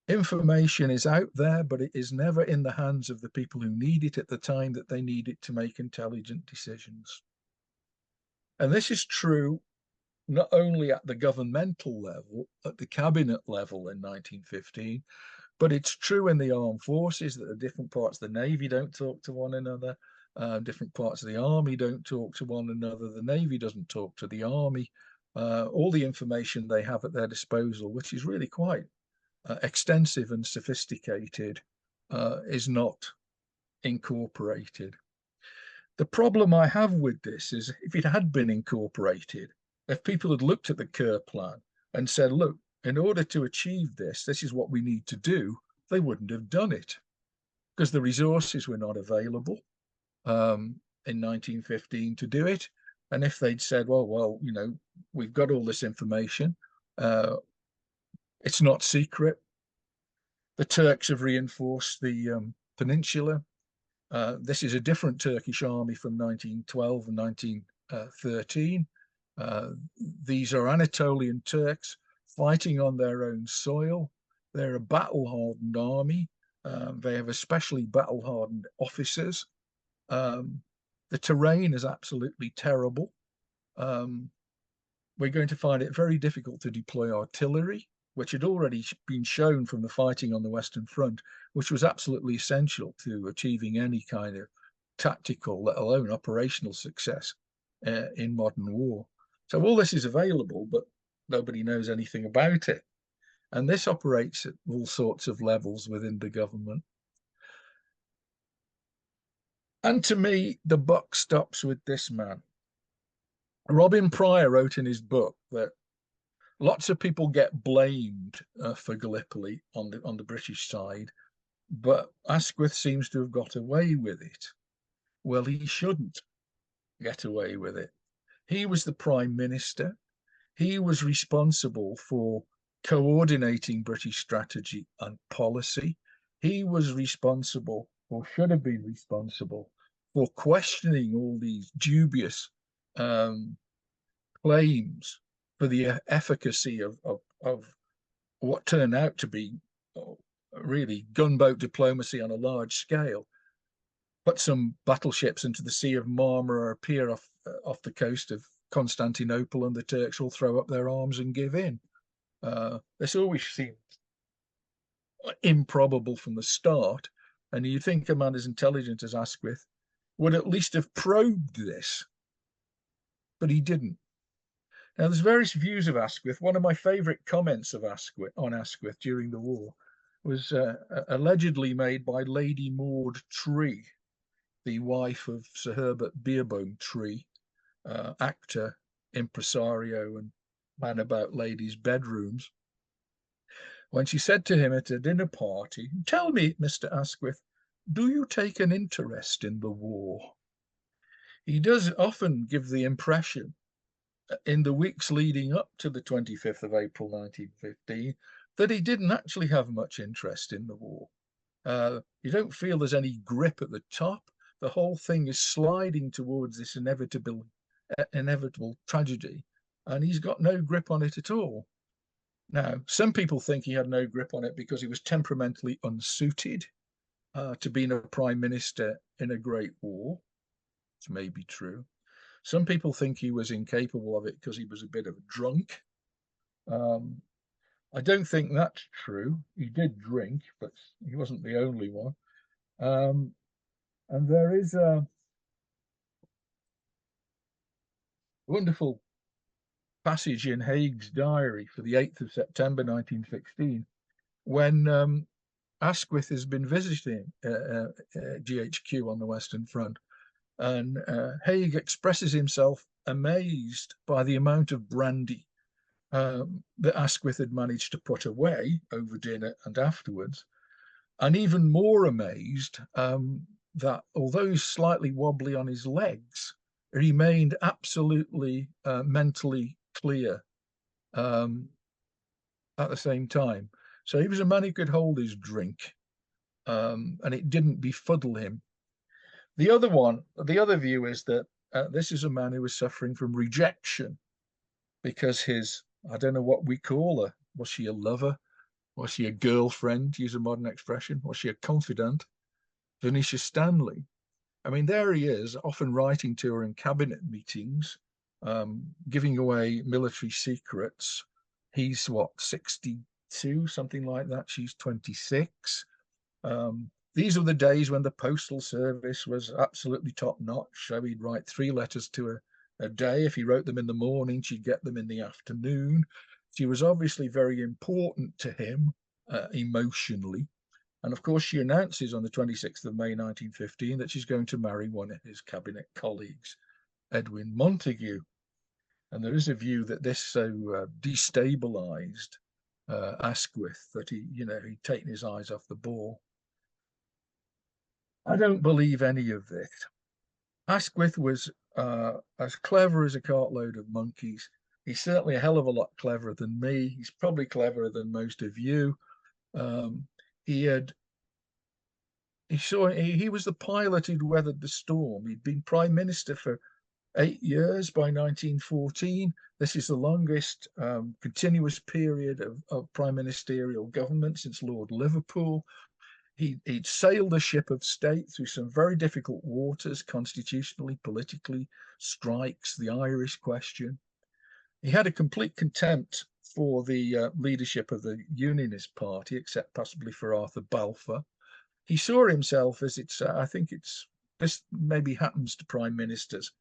Information is out there, but it is never in the hands of the people who need it at the time that they need it to make intelligent decisions. And this is true not only at the governmental level, at the cabinet level in 1915, but it's true in the armed forces that the different parts of the Navy don't talk to one another. Different parts of the Army don't talk to one another. The Navy doesn't talk to the Army. All the information they have at their disposal, which is really quite extensive and sophisticated, is not incorporated. The problem I have with this is if it had been incorporated, if people had looked at the Kerr plan and said, look, in order to achieve this, this is what we need to do, they wouldn't have done it because the resources were not available in 1915 to do it. And if they'd said, well, you know, we've got all this information, it's not secret. The Turks have reinforced the peninsula. This is a different Turkish army from 1912 and 1913. These are Anatolian Turks fighting on their own soil. They're a battle-hardened army. They have especially battle-hardened officers. The terrain is absolutely terrible. We're going to find it very difficult to deploy artillery, which had already been shown from the fighting on the Western Front, which was absolutely essential to achieving any kind of tactical, let alone operational success in modern war. So all this is available, but nobody knows anything about it. And this operates at all sorts of levels within the government. And to me, the buck stops with this man. Robin Pryor wrote in his book that lots of people get blamed for Gallipoli on the British side, but Asquith seems to have got away with it. Well, he shouldn't get away with it. He was the Prime Minister. He was responsible for coordinating British strategy and policy. He was responsible, or should have been responsible, for questioning all these dubious claims for the efficacy of what turned out to be really gunboat diplomacy on a large scale. Put some battleships into the Sea of Marmara, appear off the coast of Constantinople, and the Turks will throw up their arms and give in. This always seemed improbable from the start, and you think a man as intelligent as Asquith would at least have probed this, but he didn't. Now, there's various views of Asquith. One of my favourite comments of Asquith during the war was allegedly made by Lady Maud Tree, the wife of Sir Herbert Beerbohm Tree, actor, impresario, and man about ladies' bedrooms. When she said to him at a dinner party, "Tell me, Mr. Asquith, do you take an interest in the war?" He does often give the impression in the weeks leading up to the 25th of April 1915 that he didn't actually have much interest in the war. You don't feel there's any grip at the top. The whole thing is sliding towards this inevitable tragedy, and he's got no grip on it at all. Now, some people think he had no grip on it because he was temperamentally unsuited to being a prime minister in a great war. It may be true. Some people think he was incapable of it because he was a bit of a drunk. I don't think that's true. He did drink, but he wasn't the only one. And there is a wonderful passage in Haig's diary for the 8th of September 1916, when Asquith has been visiting GHQ on the Western Front. And Haig expresses himself amazed by the amount of brandy that Asquith had managed to put away over dinner and afterwards, and even more amazed that although he's slightly wobbly on his legs, he remained absolutely mentally clear at the same time. So he was a man who could hold his drink, and it didn't befuddle him. The other view is that this is a man who was suffering from rejection because his, I don't know what we call her. Was she a lover? Was she a girlfriend, to use a modern expression? Was she a confidant? Venetia Stanley. I mean, there he is, often writing to her in cabinet meetings, giving away military secrets. He's, 62, something like that. She's 26. These were the days when the postal service was absolutely top notch. So he'd write 3 letters to her a day. If he wrote them in the morning, she'd get them in the afternoon. She was obviously very important to him emotionally. And of course, she announces on the 26th of May 1915 that she's going to marry one of his cabinet colleagues, Edwin Montagu. And there is a view that this so destabilized Asquith that he'd taken his eyes off the ball. I don't believe any of this. Asquith was as clever as a cartload of monkeys. He's certainly a hell of a lot cleverer than me. He's probably cleverer than most of you. He was the pilot who'd weathered the storm. He'd been prime minister for 8 years by 1914. This is the longest continuous period of prime ministerial government since Lord Liverpool. He'd sailed a ship of state through some very difficult waters, constitutionally, politically, strikes, the Irish question. He had a complete contempt for the leadership of the Unionist Party, except possibly for Arthur Balfour. He saw himself as this maybe happens to prime ministers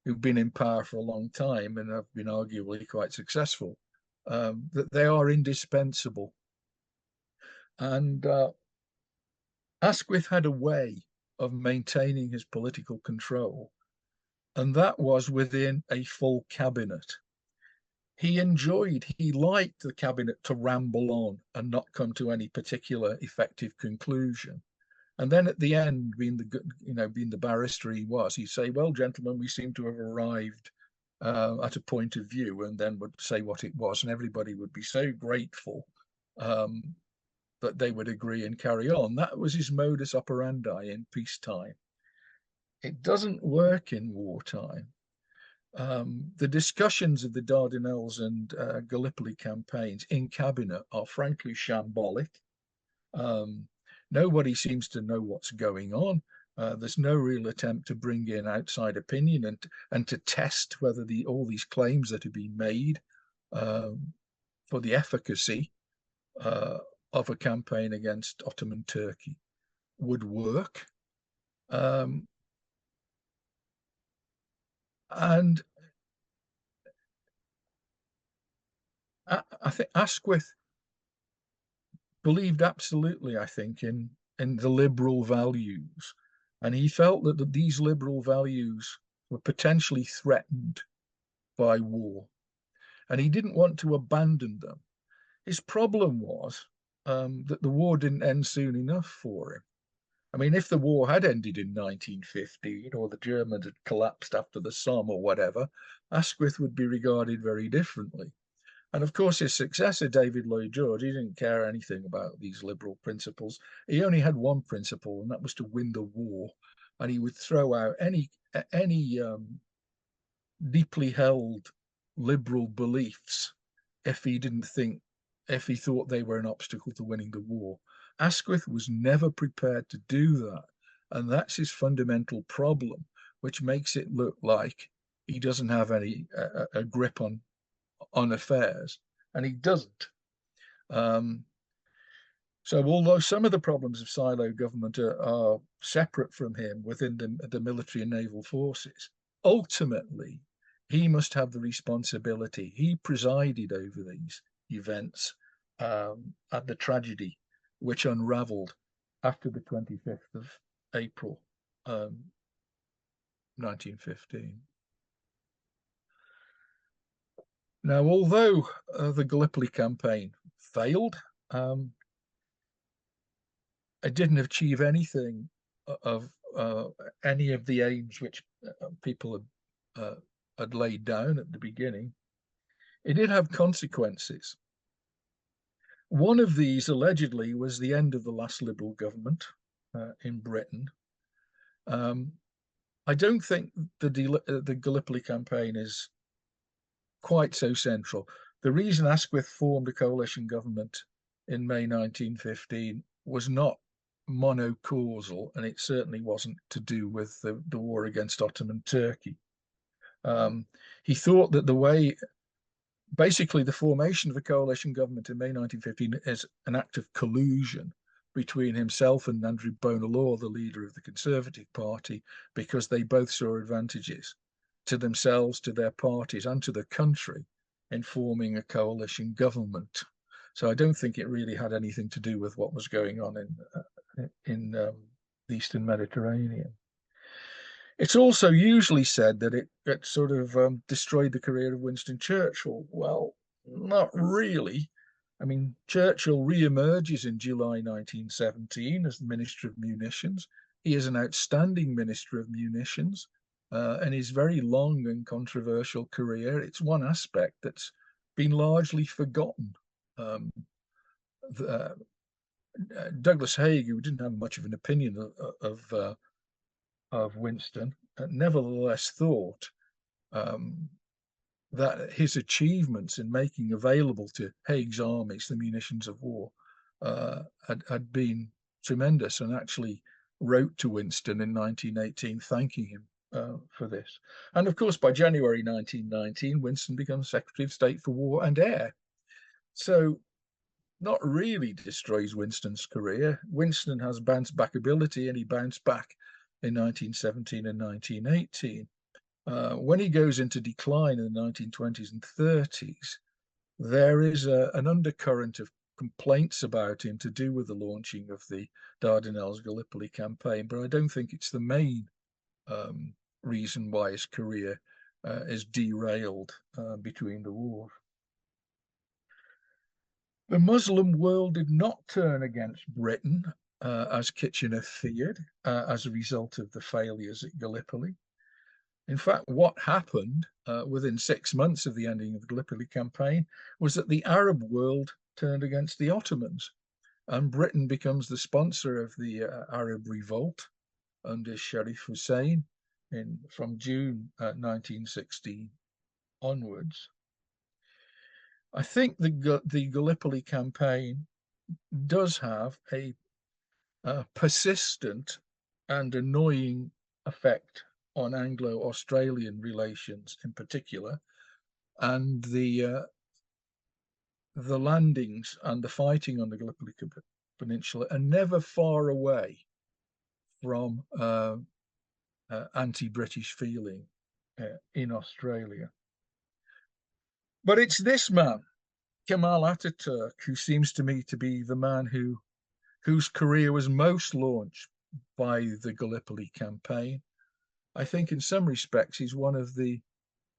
who've been in power for a long time and have been arguably quite successful, that they are indispensable. And Asquith had a way of maintaining his political control, and that was within a full cabinet. He liked the cabinet to ramble on and not come to any particular effective conclusion. And then at the end, being the barrister he was, he'd say, "Well, gentlemen, we seem to have arrived at a point of view," and then would say what it was, and everybody would be so grateful that they would agree and carry on. That was his modus operandi in peacetime. It doesn't work in wartime. The discussions of the Dardanelles and Gallipoli campaigns in cabinet are frankly shambolic. Nobody seems to know what's going on. There's no real attempt to bring in outside opinion and to test whether all these claims that have been made for the efficacy of a campaign against Ottoman Turkey would work. And I think Asquith believed absolutely, I think, in the liberal values. And he felt that these liberal values were potentially threatened by war. And he didn't want to abandon them. His problem was that the war didn't end soon enough for him. I mean, if the war had ended in 1915 or the Germans had collapsed after the Somme or whatever, Asquith would be regarded very differently. And of course, his successor, David Lloyd George, he didn't care anything about these liberal principles. He only had one principle, and that was to win the war. And he would throw out any deeply held liberal beliefs if he thought they were an obstacle to winning the war. Asquith was never prepared to do that. And that's his fundamental problem, which makes it look like he doesn't have any a grip on affairs, and he doesn't. So although some of the problems of silo government are separate from him within the military and naval forces, ultimately, he must have the responsibility. He presided over these events at the tragedy which unraveled after the 25th of April, 1915. Now, although the Gallipoli campaign failed, it didn't achieve anything of any of the aims which people had laid down at the beginning. It did have consequences. One of these, allegedly, was the end of the last Liberal government in Britain. I don't think the Gallipoli campaign is quite so central. The reason Asquith formed a coalition government in May 1915 was not monocausal, and it certainly wasn't to do with the war against Ottoman Turkey. He thought that basically the formation of the coalition government in May 1915 is an act of collusion between himself and Andrew Bonar Law, the leader of the Conservative Party, because they both saw advantages to themselves, to their parties, and to the country in forming a coalition government. So I don't think it really had anything to do with what was going on in the Eastern Mediterranean. It's also usually said that it sort of destroyed the career of Winston Churchill. Well, not really. I mean, Churchill re-emerges in July 1917 as the Minister of Munitions. He is an outstanding Minister of Munitions. And his very long and controversial career, it's one aspect that's been largely forgotten. Douglas Haig, who didn't have much of an opinion of Winston, nevertheless thought that his achievements in making available to Haig's armies the munitions of war had been tremendous, and actually wrote to Winston in 1918 thanking him for this. And of course, by January 1919, Winston becomes Secretary of State for War and Air. So not really destroys Winston's career. Winston has bounce back ability, and he bounced back in 1917 and 1918. When he goes into decline in the 1920s and 30s, there is an undercurrent of complaints about him to do with the launching of the Dardanelles Gallipoli campaign, but I don't think it's the main reason why his career is derailed between the wars. The Muslim world did not turn against Britain as Kitchener feared as a result of the failures at Gallipoli. In fact, what happened within 6 months of the ending of the Gallipoli campaign was that the Arab world turned against the Ottomans, and Britain becomes the sponsor of the Arab revolt under Sharif Hussein from June 1916 onwards. I think the Gallipoli campaign does have a persistent and annoying effect on Anglo-Australian relations in particular, and the the landings and the fighting on the Gallipoli Peninsula are never far away from anti-British feeling in Australia. But it's this man, Kemal Ataturk, who seems to me to be the man whose career was most launched by the Gallipoli campaign. I think in some respects he's one of the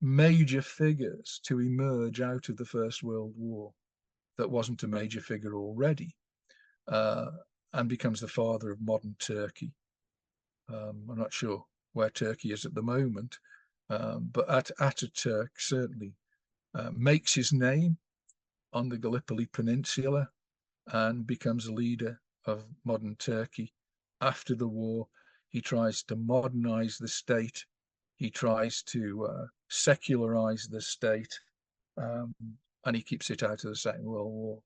major figures to emerge out of the First World War that wasn't a major figure already, and becomes the father of modern Turkey. I'm not sure where Turkey is at the moment, but Ataturk certainly makes his name on the Gallipoli Peninsula and becomes a leader of modern Turkey. After the war, he tries to modernize the state. He tries to secularize the state, and he keeps it out of the Second World War.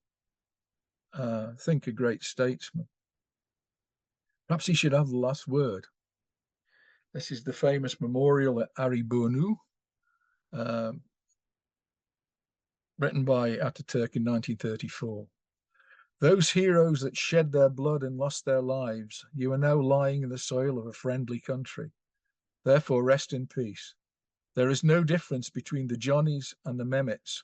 I think a great statesman. Perhaps he should have the last word. This is the famous memorial at Aribonu, written by Ataturk in 1934. Those heroes that shed their blood and lost their lives, you are now lying in the soil of a friendly country. Therefore, rest in peace. There is no difference between the Johnnies and the Mehmets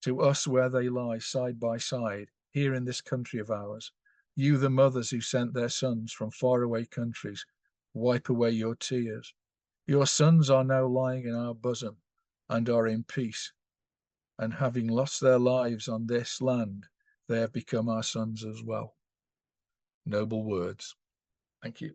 to us where they lie side by side, here in this country of ours. You, the mothers who sent their sons from faraway countries, wipe away your tears. Your sons are now lying in our bosom and are in peace. And having lost their lives on this land, they have become our sons as well. Noble words. Thank you.